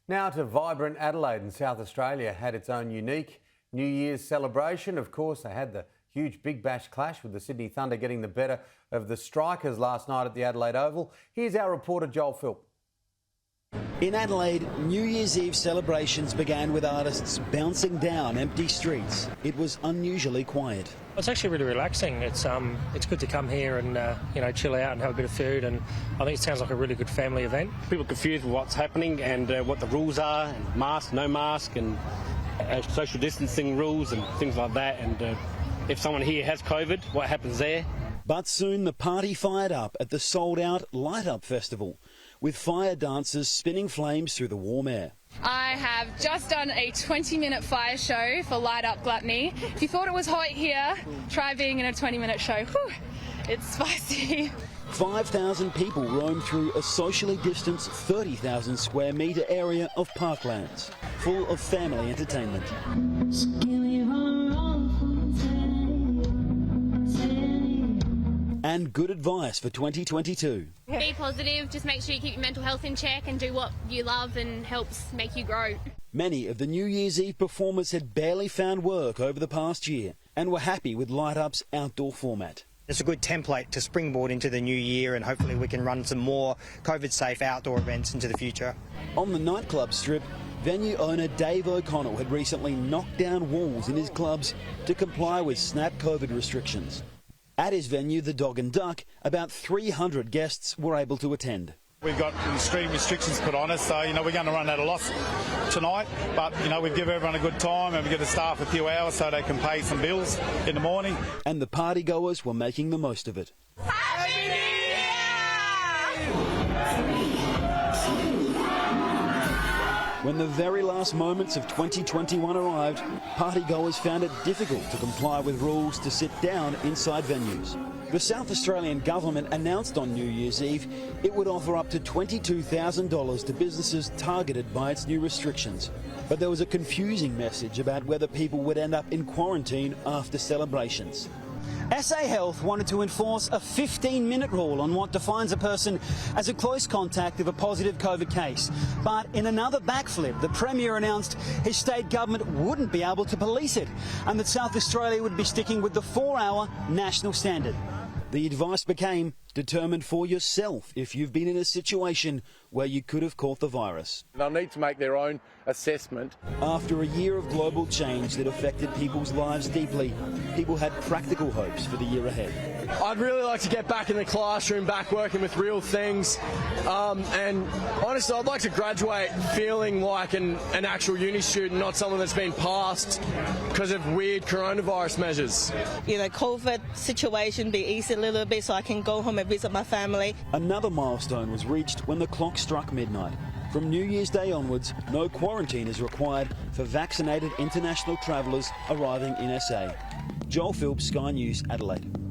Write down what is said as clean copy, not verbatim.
Now to vibrant Adelaide and South Australia had its own unique New Year's celebration. Of course, they had the huge Big Bash clash with the Sydney Thunder getting the better of the Strikers last night at the Adelaide Oval. Here's our reporter Joel Philp. In Adelaide, New Year's Eve celebrations began with artists bouncing down empty streets. It was unusually quiet. It's actually really relaxing. It's good to come here and chill out and have a bit of food, and I think it sounds like a really good family event. People are confused with what's happening and what the rules are, and mask, no mask, and social distancing rules and things like that. And if someone here has COVID, what happens there? But soon the party fired up at the sold-out Light Up Festival, with fire dancers spinning flames through the warm air. I have just done a 20-minute fire show for Light Up Gluttony. If you thought it was hot here, try being in a 20-minute show. Whew, it's spicy. 5,000 people roamed through a socially distanced 30,000 square metre area of parklands, full of family entertainment. And good advice for 2022. Be positive, just make sure you keep your mental health in check and do what you love and helps make you grow. Many of the New Year's Eve performers had barely found work over the past year and were happy with Light Up's outdoor format. It's a good template to springboard into the new year, and hopefully we can run some more COVID-safe outdoor events into the future. On the nightclub strip, venue owner Dave O'Connell had recently knocked down walls in his clubs to comply with snap COVID restrictions. At his venue, the Dog and Duck, about 300 guests were able to attend. We've got extreme restrictions put on us, so we're going to run at a loss tonight. But we've given everyone a good time, and we give the staff a few hours so they can pay some bills in the morning. And the partygoers were making the most of it. Happy New When the very last moments of 2021 arrived, partygoers found it difficult to comply with rules to sit down inside venues. The South Australian government announced on New Year's Eve it would offer up to $22,000 to businesses targeted by its new restrictions. But there was a confusing message about whether people would end up in quarantine after celebrations. SA Health wanted to enforce a 15-minute rule on what defines a person as a close contact of a positive COVID case. But in another backflip, the Premier announced his state government wouldn't be able to police it, and that South Australia would be sticking with the 4-hour national standard. The advice became determine for yourself if you've been in a situation where you could have caught the virus. They'll need to make their own assessment. After a year of global change that affected people's lives deeply, people had practical hopes for the year ahead. I'd really like to get back in the classroom, back working with real things, and honestly I'd like to graduate feeling like an actual uni student, not someone that's been passed because of weird coronavirus measures. COVID situation be easy a little bit so I can go home and visit my family. Another milestone was reached when the clock struck midnight. From New Year's Day onwards, no quarantine is required for vaccinated international travellers arriving in SA. Joel Philp, Sky News, Adelaide.